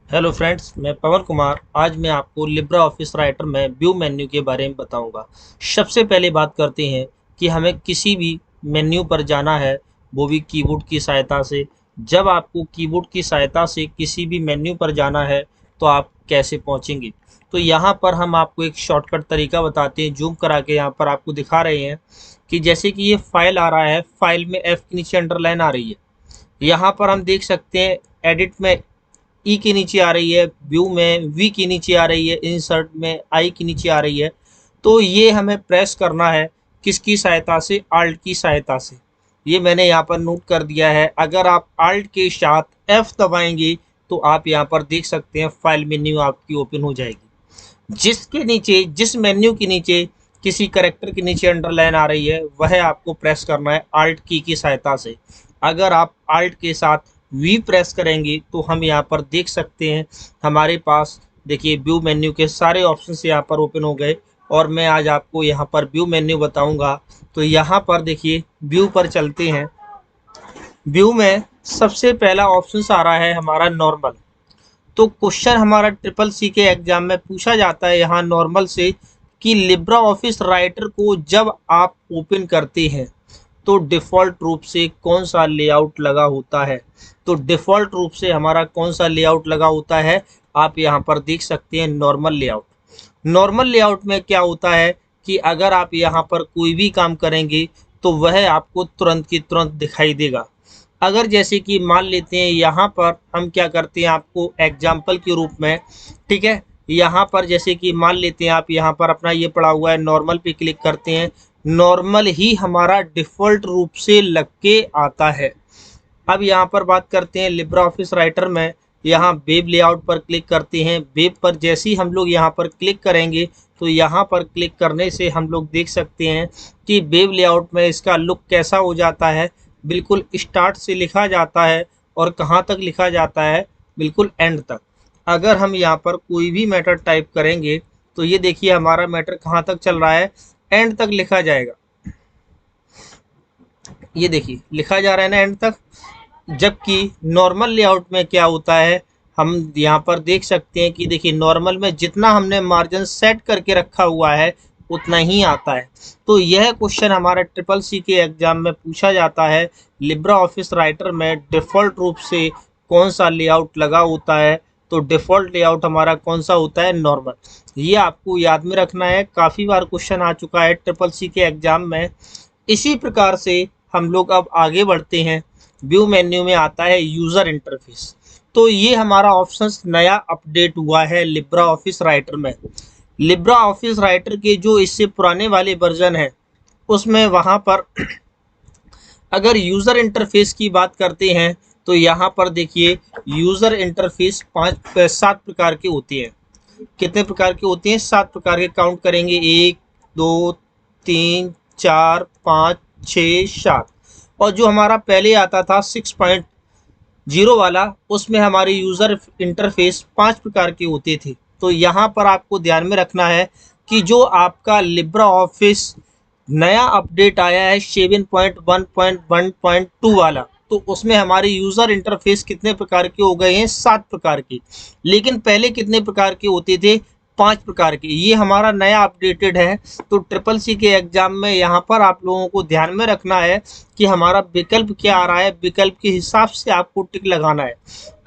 Hello friends, मैं पवन कुमार। आज मैं आपको लिब्रा ऑफिस राइटर में व्यू मेन्यू के बारे में बताऊंगा। सबसे पहले बात करते हैं कि हमें किसी भी मेन्यू पर जाना है, वो भी कीबोर्ड की सहायता से। जब आपको कीबोर्ड की सहायता से किसी भी मेन्यू पर जाना है तो आप कैसे पहुंचेंगे। तो यहाँ पर हम आपको एक शॉर्टकट तरीका बताते हैं। जूम करा के यहाँ पर आपको दिखा रहे हैं कि जैसे कि ये फाइल आ रहा है, फाइल में एफ के नीचे अंडरलाइन आ रही है। यहाँ पर हम देख सकते हैं एडिट में ई के नीचे आ रही है, व्यू में वी के नीचे आ रही है, इंसर्ट में आई के नीचे आ रही है। तो ये हमें प्रेस करना है किसकी सहायता से, आल्ट की सहायता से। ये मैंने यहाँ पर नोट कर दिया है। अगर आप आल्ट के साथ एफ दबाएंगे तो आप यहाँ पर देख सकते हैं फाइल मेन्यू आपकी ओपन हो जाएगी। जिसके नीचे, जिस मेन्यू के नीचे किसी करेक्टर के नीचे अंडरलाइन आ रही है, वह आपको प्रेस करना है आल्ट की सहायता से। अगर आप आल्ट के साथ वी प्रेस करेंगे तो हम यहाँ पर देख सकते हैं हमारे पास, देखिए, व्यू मेन्यू के सारे ऑप्शंस यहाँ पर ओपन हो गए। और मैं आज आपको यहाँ पर व्यू मेन्यू बताऊंगा। तो यहाँ पर देखिए, व्यू पर चलते हैं। व्यू में सबसे पहला ऑप्शन आ रहा है हमारा नॉर्मल। तो क्वेश्चन हमारा ट्रिपल सी के एग्जाम में पूछा जाता है यहाँ नॉर्मल से कि लिब्रा ऑफिस राइटर को जब आप ओपन करते हैं तो डिफ़ॉल्ट रूप से कौन सा लेआउट लगा होता है। तो डिफ़ॉल्ट रूप से हमारा कौन सा लेआउट लगा होता है, आप यहाँ पर देख सकते हैं, नॉर्मल लेआउट। नॉर्मल लेआउट में क्या होता है कि अगर आप यहाँ पर कोई भी काम करेंगे तो वह आपको तुरंत की तुरंत दिखाई देगा। अगर जैसे कि मान लेते हैं यहाँ पर हम क्या करते हैं आपको एग्जाम्पल के रूप में, ठीक है, यहाँ पर जैसे कि मान लेते हैं आप यहाँ पर अपना ये पड़ा हुआ है, नॉर्मल पे क्लिक करते हैं। नॉर्मल ही हमारा डिफ़ॉल्ट रूप से लग के आता है। अब यहाँ पर बात करते हैं लिब्रा ऑफिस राइटर में, यहाँ वेब लेआउट पर क्लिक करते हैं। वेब पर जैसे ही हम लोग यहाँ पर क्लिक करेंगे तो यहाँ पर क्लिक करने से हम लोग देख सकते हैं कि वेब लेआउट में इसका लुक कैसा हो जाता है। बिल्कुल स्टार्ट से लिखा जाता है और कहाँ तक लिखा जाता है, बिल्कुल एंड तक। अगर हम यहाँ पर कोई भी मैटर टाइप करेंगे तो ये देखिए हमारा मैटर कहाँ तक चल रहा है, एंड तक लिखा जाएगा। ये देखिए लिखा जा रहा है ना एंड तक। जबकि नॉर्मल लेआउट में क्या होता है, हम यहाँ पर देख सकते हैं कि देखिए नॉर्मल में जितना हमने मार्जिन सेट करके रखा हुआ है उतना ही आता है। तो यह क्वेश्चन हमारा ट्रिपल सी के एग्जाम में पूछा जाता है, लिब्रा ऑफिस राइटर में डिफ़ॉल्ट रूप से कौन सा लेआउट लगा होता है। तो डिफ़ॉल्ट लेआउट हमारा कौन सा होता है, नॉर्मल। ये आपको याद में रखना है, काफ़ी बार क्वेश्चन आ चुका है ट्रिपल सी के एग्जाम में। इसी प्रकार से हम लोग अब आगे बढ़ते हैं। व्यू मेन्यू में आता है यूज़र इंटरफेस। तो ये हमारा ऑप्शंस नया अपडेट हुआ है लिब्रा ऑफिस राइटर में। लिब्रा ऑफिस राइटर के जो इससे पुराने वाले वर्जन है उसमें वहाँ पर अगर यूज़र इंटरफेस की बात करते हैं तो यहाँ पर देखिए यूज़र इंटरफेस 7 प्रकार के होते हैं। कितने प्रकार के होते हैं, 7 प्रकार के। काउंट करेंगे, 1 2 3 4 5 6 7। और जो हमारा पहले आता था 6.0 वाला, उसमें हमारे यूज़र इंटरफेस 5 प्रकार के होते थे। तो यहाँ पर आपको ध्यान में रखना है कि जो आपका लिब्रा ऑफिस नया अपडेट आया है 7.1.1.2 वाला, तो उसमें हमारे यूज़र इंटरफेस कितने प्रकार के हो गए हैं, 7 प्रकार के। लेकिन पहले कितने प्रकार के होते थे, 5 प्रकार के। ये हमारा नया अपडेटेड है। तो ट्रिपल सी के एग्जाम में यहाँ पर आप लोगों को ध्यान में रखना है कि हमारा विकल्प क्या आ रहा है, विकल्प के हिसाब से आपको टिक लगाना है।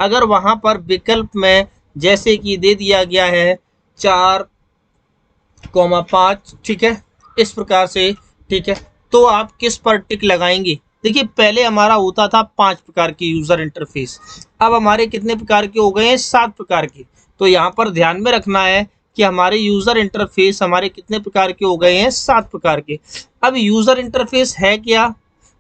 अगर वहाँ पर विकल्प में जैसे कि दे दिया गया है 4,5, ठीक है, इस प्रकार से, ठीक है, तो आप किस पर टिक लगाएंगे। देखिए पहले हमारा होता था 5 प्रकार के यूज़र इंटरफेस, अब हमारे कितने प्रकार के हो गए हैं, 7 प्रकार के। तो यहाँ पर ध्यान में रखना है कि हमारे यूज़र इंटरफेस हमारे कितने प्रकार के हो गए हैं, 7 प्रकार के। अब यूज़र इंटरफेस है क्या,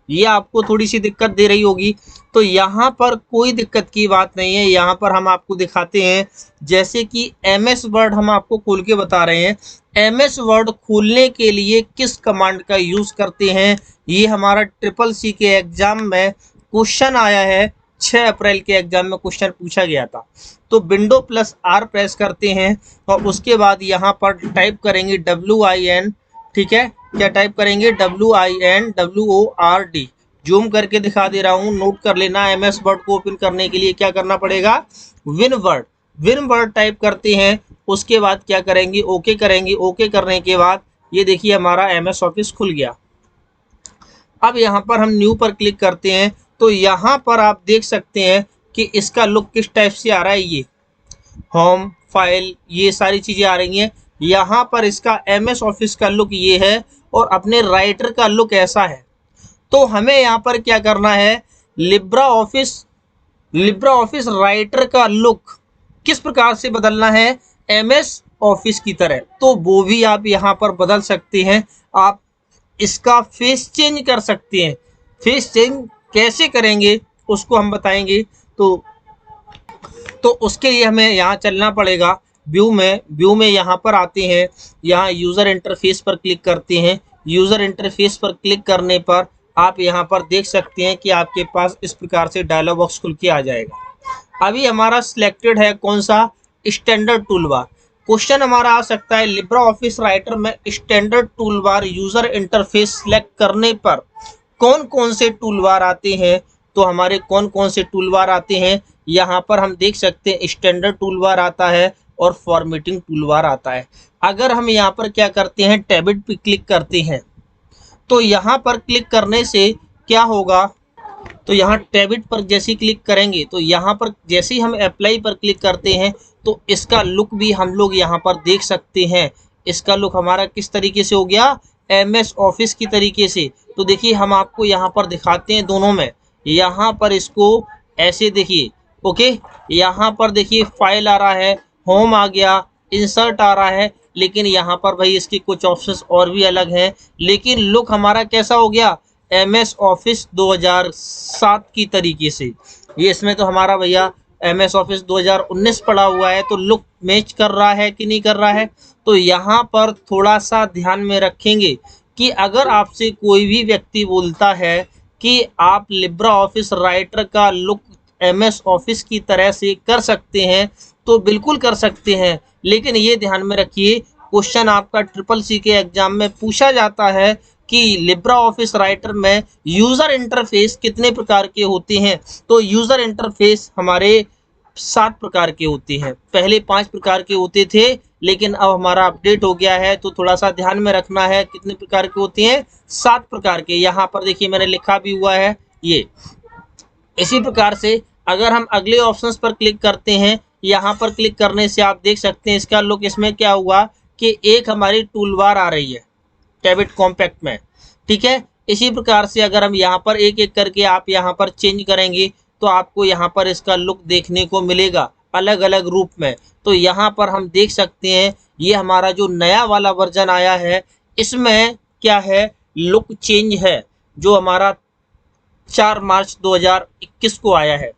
ये आपको थोड़ी सी दिक्कत दे रही होगी। तो यहाँ पर कोई दिक्कत की बात नहीं है। यहाँ पर हम आपको दिखाते हैं, जैसे कि एम एस वर्ड हम आपको खोल के बता रहे हैं। एम एस वर्ड खोलने के लिए किस कमांड का यूज़ करते हैं, ये हमारा ट्रिपल सी के एग्ज़ाम में क्वेश्चन आया है। 6 अप्रैल के एग्जाम में क्वेश्चन पूछा गया था। तो विंडो प्लस आर प्रेस करते हैं और उसके बाद यहाँ पर टाइप करेंगे WIN, ठीक है, क्या टाइप करेंगे, WINWORD। जूम करके दिखा दे रहा हूँ, नोट कर लेना। एम एस वर्ड को ओपन करने के लिए क्या करना पड़ेगा, win word, win word type करते हैं, उसके बाद क्या करेंगे, ओके करेंगे। ओके करने के बाद ये देखिए हमारा एमएस ऑफिस खुल गया। अब यहाँ पर हम न्यू पर क्लिक करते हैं तो यहाँ पर आप देख सकते हैं कि इसका लुक किस टाइप से आ रहा है। ये होम, फाइल, ये सारी चीज़ें आ रही हैं। यहाँ पर इसका एमएस ऑफिस का लुक ये है और अपने राइटर का लुक ऐसा है। तो हमें यहाँ पर क्या करना है, लिब्रा ऑफिस राइटर का लुक किस प्रकार से बदलना है, एमएस ऑफिस की तरह। तो वो भी आप यहाँ पर बदल सकते हैं। आप इसका फेस चेंज कर सकते हैं। फेस चेंज कैसे करेंगे उसको हम बताएंगे। तो उसके लिए हमें यहाँ चलना पड़ेगा व्यू में यहाँ पर आते हैं, यहाँ यूज़र इंटरफेस पर क्लिक करते हैं। यूज़र इंटरफेस पर क्लिक करने पर आप यहाँ पर देख सकते हैं कि आपके पास इस प्रकार से डायलॉग बॉक्स खुल के आ जाएगा। अभी हमारा सिलेक्टेड है कौन सा, स्टैंडर्ड टूलबार। क्वेश्चन हमारा आ सकता है लिब्रा ऑफिस राइटर में standard toolbar user interface select करने पर कौन कौन से टूलबार आते हैं। तो हमारे कौन कौन से टूलबार आते हैं, यहाँ पर हम देख सकते हैं स्टैंडर्ड टूलबार आता है और फॉर्मेटिंग टूलबार आता है। अगर हम यहाँ पर क्या करते हैं, टैब पे क्लिक करते हैं तो यहाँ पर क्लिक करने से क्या होगा, तो यहाँ टैब पर जैसे ही क्लिक करेंगे तो यहाँ पर जैसे ही हम अप्लाई पर क्लिक करते हैं तो इसका लुक भी हम लोग यहाँ पर देख सकते हैं। इसका लुक हमारा किस तरीके से हो गया, एमएस ऑफिस की तरीके से। तो देखिए हम आपको यहाँ पर दिखाते हैं दोनों में। यहाँ पर इसको ऐसे देखिए, ओके, यहाँ पर देखिए फाइल आ रहा है, होम आ गया, इंसर्ट आ रहा है, लेकिन यहाँ पर भाई इसके कुछ ऑप्शंस और भी अलग हैं। लेकिन लुक हमारा कैसा हो गया, एमएस ऑफिस 2007 की तरीके से। ये इसमें तो हमारा भैया एमएस ऑफिस 2019 पड़ा हुआ है, तो लुक मैच कर रहा है कि नहीं कर रहा है। तो यहाँ पर थोड़ा सा ध्यान में रखेंगे कि अगर आपसे कोई भी व्यक्ति बोलता है कि आप लिब्रा ऑफिस राइटर का लुक एमएस ऑफिस की तरह से कर सकते हैं तो बिल्कुल कर सकते हैं। लेकिन ये ध्यान में रखिए, क्वेश्चन आपका CCC के एग्जाम में पूछा जाता है कि लिब्रा ऑफिस राइटर में यूज़र इंटरफेस कितने प्रकार के होते हैं। तो यूज़र इंटरफेस हमारे 7 प्रकार के होते हैं। पहले 5 प्रकार के होते थे, लेकिन अब हमारा अपडेट हो गया है तो थोड़ा सा ध्यान में रखना है कितने प्रकार के होते हैं, 7 प्रकार के। यहाँ पर देखिए मैंने लिखा भी हुआ है ये। इसी प्रकार से अगर हम अगले ऑप्शंस पर क्लिक करते हैं, यहाँ पर क्लिक करने से आप देख सकते हैं इसका लुक, इसमें क्या हुआ कि एक हमारी टूलबार आ रही है टैब कॉम्पैक्ट में, ठीक है। इसी प्रकार से अगर हम यहाँ पर एक एक करके आप यहाँ पर चेंज करेंगे तो आपको यहाँ पर इसका लुक देखने को मिलेगा अलग अलग रूप में। तो यहाँ पर हम देख सकते हैं ये हमारा जो नया वाला वर्जन आया है इसमें क्या है, लुक चेंज है, जो हमारा 4 मार्च 2021 को आया है,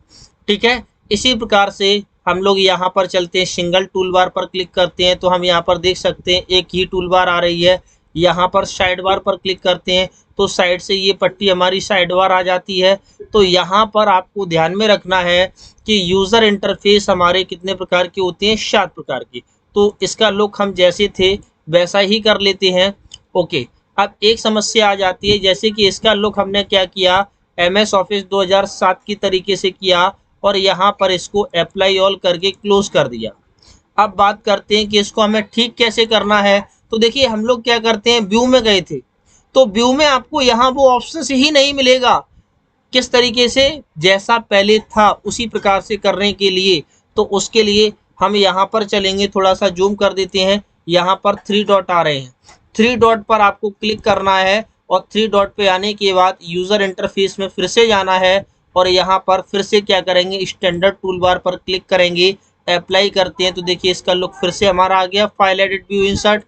ठीक है। इसी प्रकार से हम लोग यहाँ पर चलते हैं, सिंगल टूलबार पर क्लिक करते हैं तो हम यहाँ पर देख सकते हैं एक ही टूलबार आ रही है। यहाँ पर साइड बार पर क्लिक करते हैं तो साइड से ये पट्टी हमारी साइड बार आ जाती है। तो यहाँ पर आपको ध्यान में रखना है कि यूज़र इंटरफेस हमारे कितने प्रकार के होते हैं, 7 प्रकार के। तो इसका लुक हम जैसे थे वैसा ही कर लेते हैं, ओके। अब एक समस्या आ जाती है, जैसे कि इसका लुक हमने क्या किया, एमएस ऑफिस 2007 की तरीके से किया और यहाँ पर इसको अप्लाई ऑल करके क्लोज कर दिया। अब बात करते हैं कि इसको हमें ठीक कैसे करना है। तो देखिए हम लोग क्या करते हैं, व्यू में गए थे तो व्यू में आपको यहाँ वो ऑप्शन ही नहीं मिलेगा किस तरीके से, जैसा पहले था उसी प्रकार से करने के लिए। तो उसके लिए हम यहाँ पर चलेंगे, थोड़ा सा जूम कर देते हैं। यहाँ पर 3 डॉट आ रहे हैं, 3 डॉट पर आपको क्लिक करना है और 3 डॉट पे आने के बाद यूज़र इंटरफेस में फिर से जाना है और यहाँ पर फिर से क्या करेंगे, स्टैंडर्ड टूलबार पर क्लिक करेंगे, अप्लाई करते हैं तो देखिए इसका लुक फिर से हमारा आ गया, फाइल एडिट व्यू इंसर्ट।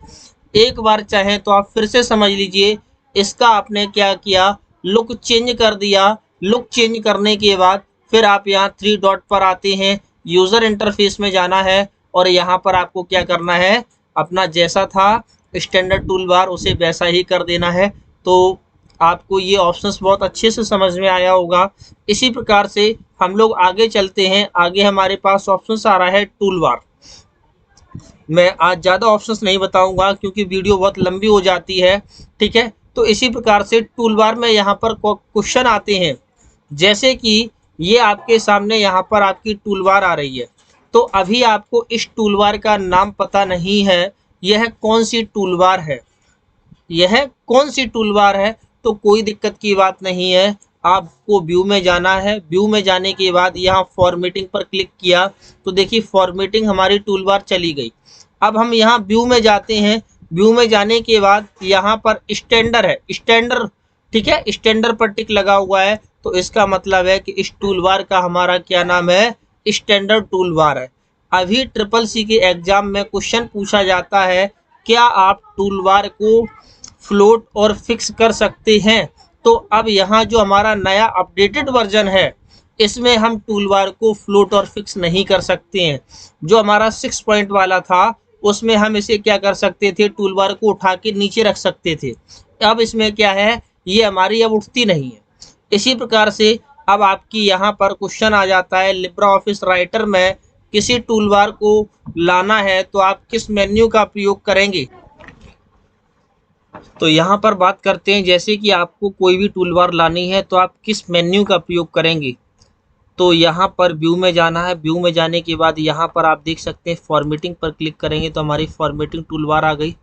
एक बार चाहें तो आप फिर से समझ लीजिए, इसका आपने क्या किया, लुक चेंज कर दिया। लुक चेंज करने के बाद फिर आप यहाँ 3 डॉट पर आते हैं, यूज़र इंटरफेस में जाना है और यहाँ पर आपको क्या करना है, अपना जैसा था स्टैंडर्ड टूलबार उसे वैसा ही कर देना है। तो आपको ये ऑप्शंस बहुत अच्छे से समझ में आया होगा। इसी प्रकार से हम लोग आगे चलते हैं। आगे हमारे पास ऑप्शंस आ रहा है टूलबार। मैं आज ज़्यादा ऑप्शंस नहीं बताऊंगा क्योंकि वीडियो बहुत लंबी हो जाती है, ठीक है। तो इसी प्रकार से टूलबार में यहाँ पर क्वेश्चन आते हैं, जैसे कि ये आपके सामने यहाँ पर आपकी टूलबार आ रही है, तो अभी आपको इस टूलबार का नाम पता नहीं है, यह कौन सी टूलबार है, यह कौन सी टूलबार है, तो कोई दिक्कत की बात नहीं है। आपको व्यू में जाना है, व्यू में जाने के बाद यहाँ फॉर्मेटिंग पर क्लिक किया तो देखिए फॉर्मेटिंग हमारी टूलबार चली गई। अब हम यहाँ व्यू में जाते हैं, व्यू में जाने के बाद यहाँ पर स्टैंडर्ड है, स्टैंडर्ड, ठीक है, स्टैंडर्ड पर टिक लगा हुआ है, तो इसका मतलब है कि इस टूलबार का हमारा क्या नाम है, स्टैंडर्ड टूलबार है। अभी ट्रिपल सी के एग्जाम में क्वेश्चन पूछा जाता है, क्या आप टूलबार को फ्लोट और फिक्स कर सकते हैं। तो अब यहाँ जो हमारा नया अपडेटेड वर्जन है, इसमें हम टूलबार को फ्लोट और फिक्स नहीं कर सकते हैं। जो हमारा 6 पॉइंट वाला था उसमें हम इसे क्या कर सकते थे, टूलबार को उठा के नीचे रख सकते थे। अब इसमें क्या है, ये हमारी अब उठती नहीं है। इसी प्रकार से अब आपकी यहाँ पर क्वेश्चन आ जाता है, लिब्रा ऑफिस राइटर में किसी टूलबार को लाना है तो आप किस मेन्यू का प्रयोग करेंगे। तो यहाँ पर बात करते हैं, जैसे कि आपको कोई भी टूलबार लानी है तो आप किस मेन्यू का प्रयोग करेंगे। तो यहाँ पर व्यू में जाना है, व्यू में जाने के बाद यहाँ पर आप देख सकते हैं फॉर्मेटिंग पर क्लिक करेंगे तो हमारी फॉर्मेटिंग टूलबार आ गई।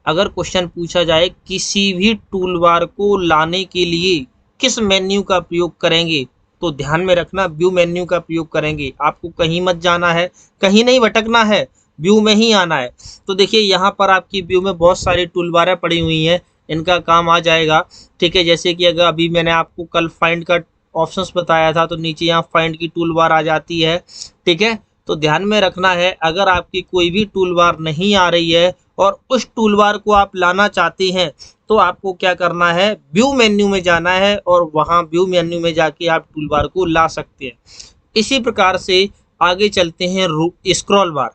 अगर क्वेश्चन पूछा जाए किसी भी टूलबार को लाने के लिए किस मेन्यू का प्रयोग करेंगे, तो ध्यान में रखना व्यू मेन्यू का प्रयोग करेंगे। आपको कहीं मत जाना है, कहीं नहीं भटकना है, व्यू में ही आना है। तो देखिए यहाँ पर आपकी व्यू में बहुत सारी टूलबारें पड़ी हुई हैं, इनका काम आ जाएगा, ठीक है। जैसे कि अगर अभी मैंने आपको कल फाइंड का ऑप्शंस बताया था तो नीचे यहाँ फाइंड की टूलबार आ जाती है, ठीक है। तो ध्यान में रखना है, अगर आपकी कोई भी टूलबार नहीं आ रही है और उस टूलबार को आप लाना चाहते हैं तो आपको क्या करना है, व्यू मेन्यू में जाना है और वहाँ व्यू मेन्यू में जाके आप टूलबार को ला सकते हैं। इसी प्रकार से आगे चलते हैं स्क्रॉल बार।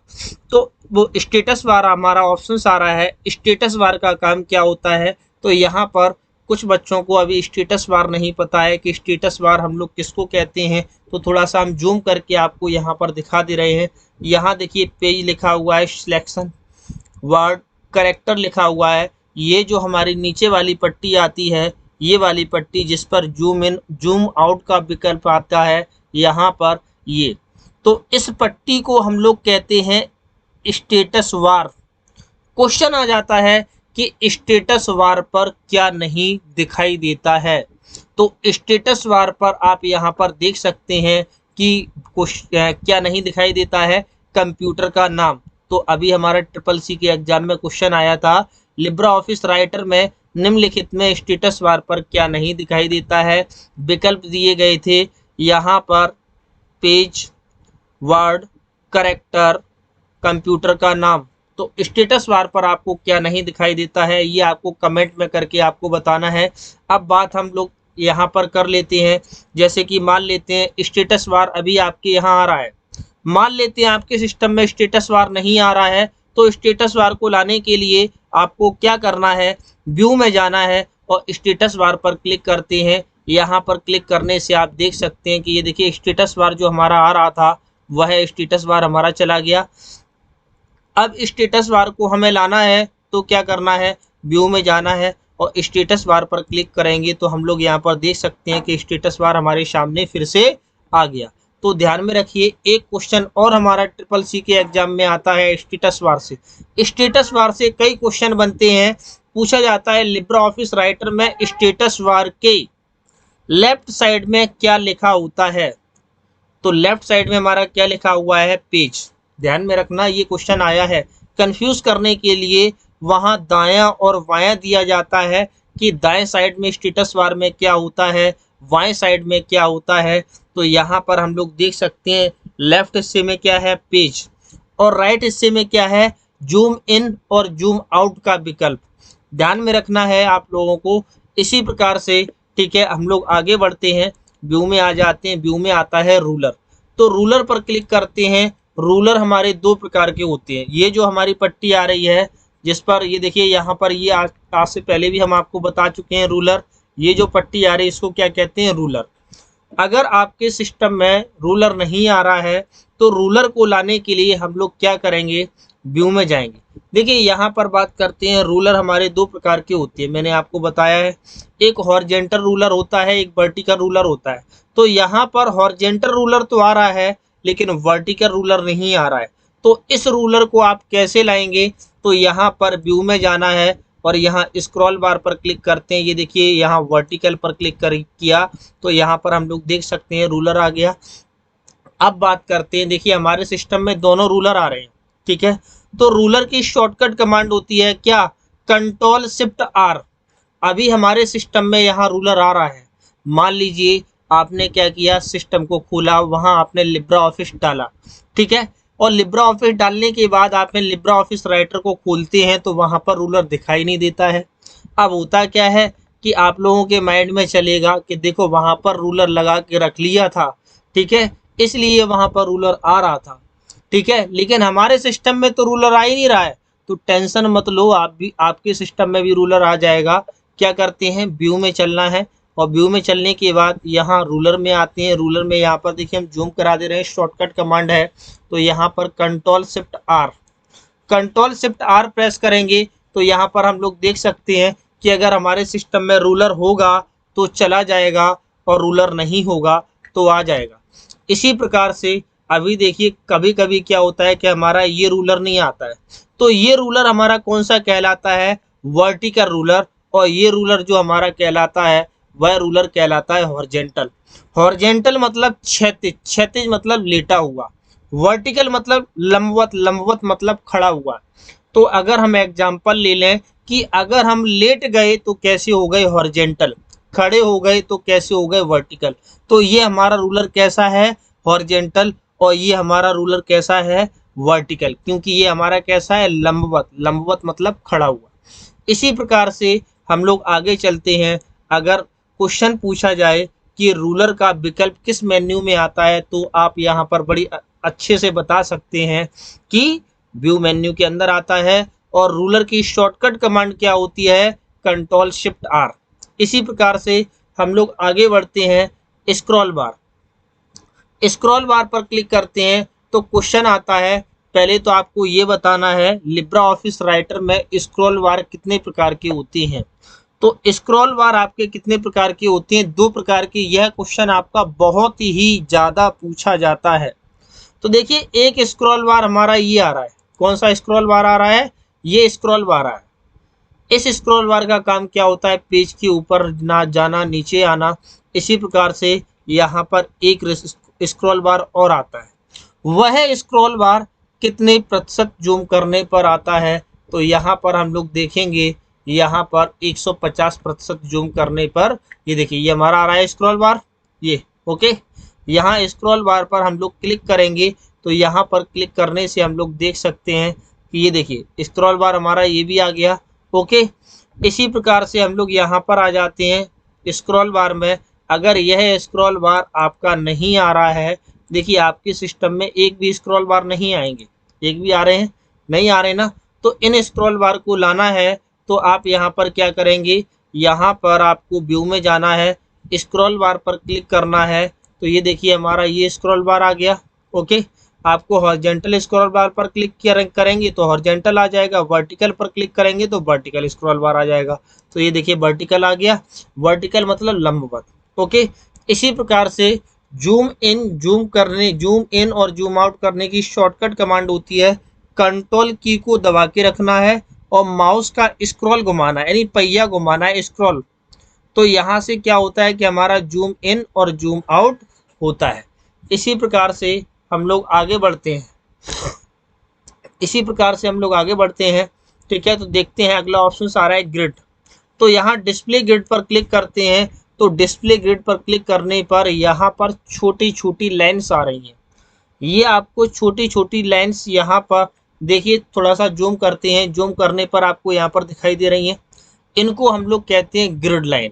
तो वो स्टेटस बार हमारा ऑप्शन आ रहा है, स्टेटस बार का काम क्या होता है। तो यहाँ पर कुछ बच्चों को अभी स्टेटस बार नहीं पता है कि स्टेटस बार हम लोग किसको कहते हैं, तो थोड़ा सा हम जूम करके आपको यहाँ पर दिखा दे रहे हैं। यहाँ देखिए पेज लिखा हुआ है, सिलेक्शन वर्ड करेक्टर लिखा हुआ है। ये जो हमारी नीचे वाली पट्टी आती है, ये वाली पट्टी जिस पर जूम इन जूम आउट का विकल्प आता है यहाँ पर, ये तो इस पट्टी को हम लोग कहते हैं स्टेटस बार। क्वेश्चन आ जाता है कि स्टेटस बार पर क्या नहीं दिखाई देता है। तो स्टेटस बार पर आप यहाँ पर देख सकते हैं कि क्या नहीं दिखाई देता है, कंप्यूटर का नाम। तो अभी हमारा ट्रिपल सी के एग्जाम में क्वेश्चन आया था, लिब्रा ऑफिस राइटर में निम्नलिखित में स्टेटस बार पर क्या नहीं दिखाई देता है। विकल्प दिए गए थे यहाँ पर पेज, वर्ड, करेक्टर, कंप्यूटर का नाम। तो स्टेटस बार पर आपको क्या नहीं दिखाई देता है, ये आपको कमेंट में करके आपको बताना है। अब बात हम लोग यहाँ पर कर लेते हैं, जैसे कि मान लेते हैं स्टेटस बार अभी आपके यहाँ आ रहा है, मान लेते हैं आपके सिस्टम में स्टेटस बार नहीं आ रहा है। तो स्टेटस बार को लाने के लिए आपको क्या करना है, व्यू में जाना है और स्टेटस बार पर क्लिक करते हैं। यहाँ पर क्लिक करने से आप देख सकते हैं कि ये देखिए स्टेटस बार जो हमारा आ रहा था वह स्टेटस बार हमारा चला गया। अब स्टेटस बार को हमें लाना है तो क्या करना है, व्यू में जाना है और स्टेटस बार पर क्लिक करेंगे तो हम लोग यहाँ पर देख सकते हैं कि स्टेटस बार हमारे सामने फिर से आ गया। तो ध्यान में रखिए, एक क्वेश्चन और हमारा ट्रिपल सी के एग्जाम में आता है स्टेटस बार से। स्टेटस बार से कई क्वेश्चन बनते हैं, पूछा जाता है लिब्रा ऑफिस राइटर में स्टेटस बार के लेफ्ट साइड में क्या लिखा होता है। तो लेफ्ट साइड में हमारा क्या लिखा हुआ है, पेज। ध्यान में रखना, ये क्वेश्चन आया है, कंफ्यूज करने के लिए वहां दायां और बायां दिया जाता है कि दाएं साइड में स्टेटस बार में क्या होता है, बाएं साइड में क्या होता है। तो यहाँ पर हम लोग देख सकते हैं लेफ्ट हिस्से में क्या है, पेज, और राइट हिस्से में क्या है, जूम इन और जूम आउट का विकल्प। ध्यान में रखना है आप लोगों को। इसी प्रकार से ठीक है, हम लोग आगे बढ़ते हैं, व्यू में आ जाते हैं। व्यू में आता है रूलर। तो रूलर पर क्लिक करते हैं। रूलर हमारे दो प्रकार के होते हैं। ये जो हमारी पट्टी आ रही है जिस पर ये देखिए यहाँ पर ये आज से पहले भी हम आपको बता चुके हैं रूलर। ये जो पट्टी आ रही है इसको क्या कहते हैं, रूलर। अगर आपके सिस्टम में रूलर नहीं आ रहा है तो रूलर को लाने के लिए हम लोग क्या करेंगे, व्यू में जाएंगे। देखिए यहाँ पर बात करते हैं, रूलर हमारे दो प्रकार के होते हैं, मैंने आपको बताया है। एक हॉरिजॉन्टल रूलर होता है, एक वर्टिकल रूलर होता है। तो यहाँ पर हॉरिजॉन्टल रूलर तो आ रहा है लेकिन वर्टिकल रूलर नहीं आ रहा है। तो इस रूलर को आप कैसे लाएंगे? तो यहाँ पर व्यू में जाना है और यहाँ स्क्रॉल बार पर क्लिक करते हैं। ये देखिए यहाँ वर्टिकल पर क्लिक किया तो यहाँ पर हम लोग देख सकते हैं रूलर आ गया। अब बात करते हैं, देखिए हमारे सिस्टम में दोनों रूलर आ रहे हैं, ठीक है। तो रूलर की शॉर्टकट कमांड होती है क्या? Control shift R. अभी हमारे सिस्टम में यहाँ रूलर आ रहा है। मान लीजिए आपने क्या किया, सिस्टम को खोला, वहाँ आपने लिब्रा ऑफिस डाला, ठीक है। और लिब्रा ऑफिस डालने के बाद आपने लिब्रा ऑफिस राइटर को खोलते हैं तो वहाँ पर रूलर दिखाई नहीं देता है। अब होता क्या है कि आप लोगों के माइंड में चलेगा कि देखो वहाँ पर रूलर लगा के रख लिया था, ठीक है, इसलिए वहाँ पर रूलर आ रहा था, ठीक है। लेकिन हमारे सिस्टम में तो रूलर आ ही नहीं रहा है। तो टेंशन मत लो, आप भी, आपके सिस्टम में भी रूलर आ जाएगा। क्या करते हैं, व्यू में चलना है और व्यू में चलने के बाद यहाँ रूलर में आते हैं। रूलर में यहाँ पर देखिए हम जूम करा दे रहे हैं, शॉर्टकट कमांड है। तो यहाँ पर control shift R, control shift R press करेंगे तो यहाँ पर हम लोग देख सकते हैं कि अगर हमारे सिस्टम में रूलर होगा तो चला जाएगा और रूलर नहीं होगा तो आ जाएगा। इसी प्रकार से अभी देखिए कभी कभी क्या होता है कि हमारा ये रूलर नहीं आता है। तो ये रूलर हमारा कौन सा कहलाता है? Vertical ruler. और ये रूलर जो हमारा कहलाता है वह रूलर कहलाता है हॉरिजॉन्टल। हॉरिजॉन्टल मतलब क्षैतिज, क्षैतिज मतलब लेटा हुआ, वर्टिकल मतलब लंबवत, लंबवत मतलब खड़ा हुआ। तो अगर हम एग्जांपल ले लें कि अगर हम लेट गए तो कैसे हो गए हॉरिजॉन्टल, खड़े हो गए तो कैसे हो गए वर्टिकल। तो ये हमारा रूलर कैसा है? हॉरिजॉन्टल। और ये हमारा रूलर कैसा है? वर्टिकल, क्योंकि ये हमारा कैसा है? लंबवत, लंबवत मतलब खड़ा हुआ। इसी प्रकार से हम लोग आगे चलते हैं। अगर क्वेश्चन पूछा जाए कि रूलर का विकल्प किस मेन्यू में आता है तो आप यहाँ पर बड़ी अच्छे से बता सकते हैं कि व्यू मेन्यू के अंदर आता है। और रूलर की शॉर्टकट कमांड क्या होती है? Control shift R. इसी प्रकार से हम लोग आगे बढ़ते हैं। स्क्रॉल बार, स्क्रॉल बार पर क्लिक करते हैं तो क्वेश्चन आता है। पहले तो आपको ये बताना है लिब्रा ऑफिस राइटर में स्क्रॉल बार कितने प्रकार की होती हैं। तो स्क्रॉल बार आपके कितने प्रकार की होती हैं? 2 प्रकार की। यह क्वेश्चन आपका बहुत ही ज़्यादा पूछा जाता है। तो देखिए एक स्क्रॉल बार हमारा ये आ रहा है। कौन सा स्क्रॉल बार आ रहा है? ये स्क्रॉल बार आ रहा है। इस स्क्रॉल बार का काम क्या होता है? पेज के ऊपर ना जाना, नीचे आना। इसी प्रकार से यहाँ पर एक स्क्रॉल बार और आता है। वह स्क्रॉल बार कितने प्रतिशत जूम करने पर आता है? तो यहाँ पर हम लोग देखेंगे, यहाँ पर 150% जूम करने पर ये देखिए ये हमारा आ रहा है स्क्रॉल बार, ये ओके। यहाँ स्क्रॉल बार पर हम लोग क्लिक करेंगे तो यहाँ पर क्लिक करने से हम लोग देख सकते हैं कि ये देखिए स्क्रॉल बार हमारा ये भी आ गया, ओके। इसी प्रकार से हम लोग यहाँ पर आ जाते हैं स्क्रॉल बार में। अगर यह स्क्रॉल बार आपका नहीं आ रहा है, देखिए आपके सिस्टम में एक भी स्क्रॉल बार नहीं आएंगे। एक भी आ रहे हैं? नहीं आ रहे ना। तो इन स्क्रॉल बार को लाना है तो आप यहाँ पर क्या करेंगे, यहाँ पर आपको व्यू में जाना है, स्क्रॉल बार पर क्लिक करना है। तो ये देखिए हमारा ये स्क्रॉल बार आ गया, ओके। आपको हॉरिजॉन्टल स्क्रॉल बार पर क्लिक करेंगे तो हॉरिजॉन्टल आ जाएगा, वर्टिकल पर क्लिक करेंगे तो वर्टिकल स्क्रॉल बार आ जाएगा। तो ये देखिए वर्टिकल आ गया, वर्टिकल मतलब लंबवत, ओके। इसी प्रकार से जूम इन, जूम इन और जूम आउट करने की शॉर्टकट कमांड होती है। कंट्रोल की को दबा के रखना है और माउस का स्क्रॉल घुमाना है, यानी पहिया घुमाना है, स्क्रॉल। तो यहाँ से क्या होता है कि हमारा जूम इन और जूम आउट होता है। इसी प्रकार से हम लोग आगे बढ़ते हैं, इसी प्रकार से हम लोग आगे बढ़ते हैं, ठीक है। तो देखते हैं अगला ऑप्शन आ रहा है ग्रिड। तो यहाँ डिस्प्ले ग्रिड पर क्लिक करते हैं तो डिस्प्ले ग्रिड पर क्लिक करने पर यहाँ पर छोटी छोटी लाइन्स आ रही हैं। ये आपको छोटी छोटी लाइन्स यहाँ पर देखिए, थोड़ा सा जूम करते हैं, जूम करने पर आपको यहाँ पर दिखाई दे रही हैं। इनको हम लोग कहते हैं ग्रिड लाइन,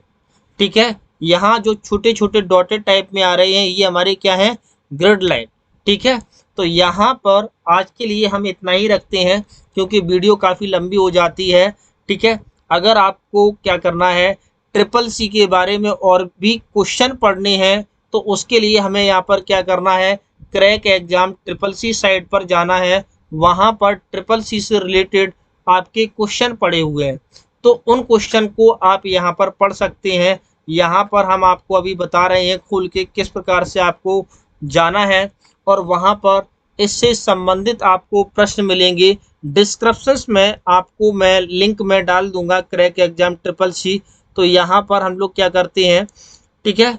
ठीक है। यहाँ जो छोटे छोटे डॉटेड टाइप में आ रहे हैं ये हमारे क्या है? ग्रिड लाइन, ठीक है। तो यहाँ पर आज के लिए हम इतना ही रखते हैं क्योंकि वीडियो काफ़ी लंबी हो जाती है, ठीक है। अगर आपको क्या करना है, CCC के बारे में और भी क्वेश्चन पढ़ने हैं तो उसके लिए हमें यहाँ पर क्या करना है, क्रैक एग्जाम CCC साइट पर जाना है। वहाँ पर CCC से रिलेटेड आपके क्वेश्चन पड़े हुए हैं, तो उन क्वेश्चन को आप यहाँ पर पढ़ सकते हैं। यहाँ पर हम आपको अभी बता रहे हैं खोल के किस प्रकार से आपको जाना है और वहाँ पर इससे संबंधित आपको प्रश्न मिलेंगे। डिस्क्रिप्शंस में आपको मैं लिंक में डाल दूंगा क्रैक एग्जाम ट्रिपल सी। तो यहाँ पर हम लोग क्या करते हैं, ठीक है,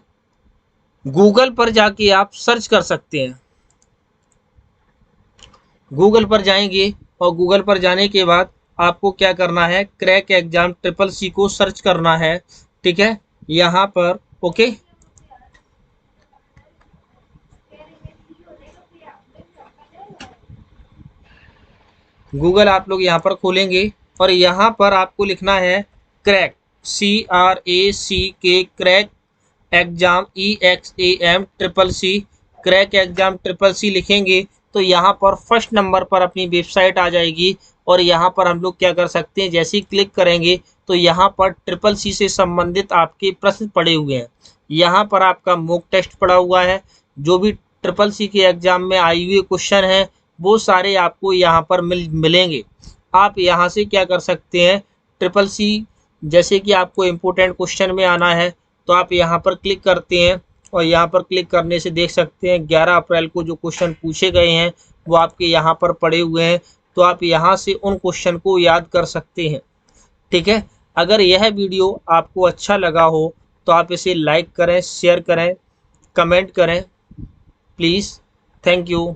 गूगल पर जाके आप सर्च कर सकते हैं। गूगल पर जाएंगे और गूगल पर जाने के बाद आपको क्या करना है, क्रैक एग्जाम ट्रिपल सी को सर्च करना है, ठीक है, यहाँ पर। ओके, गूगल आप लोग यहाँ पर खोलेंगे और यहाँ पर आपको लिखना है crack, CRACK, crack exam EXAM triple C, crack exam triple C लिखेंगे तो यहाँ पर फर्स्ट नंबर पर अपनी वेबसाइट आ जाएगी। और यहाँ पर हम लोग क्या कर सकते हैं, जैसे ही क्लिक करेंगे तो यहाँ पर ट्रिपल सी से संबंधित आपके प्रश्न पड़े हुए हैं। यहाँ पर आपका मॉक टेस्ट पड़ा हुआ है, जो भी ट्रिपल सी के एग्जाम में आई हुए क्वेश्चन हैं वो सारे आपको यहाँ पर मिलेंगे। आप यहाँ से क्या कर सकते हैं, ट्रिपल सी जैसे कि आपको इम्पोर्टेंट क्वेश्चन में आना है तो आप यहाँ पर क्लिक करते हैं और यहाँ पर क्लिक करने से देख सकते हैं 11 अप्रैल को जो क्वेश्चन पूछे गए हैं वो आपके यहाँ पर पड़े हुए हैं। तो आप यहाँ से उन क्वेश्चन को याद कर सकते हैं, ठीक है। अगर यह वीडियो आपको अच्छा लगा हो तो आप इसे लाइक करें, शेयर करें, कमेंट करें प्लीज़। Thank you.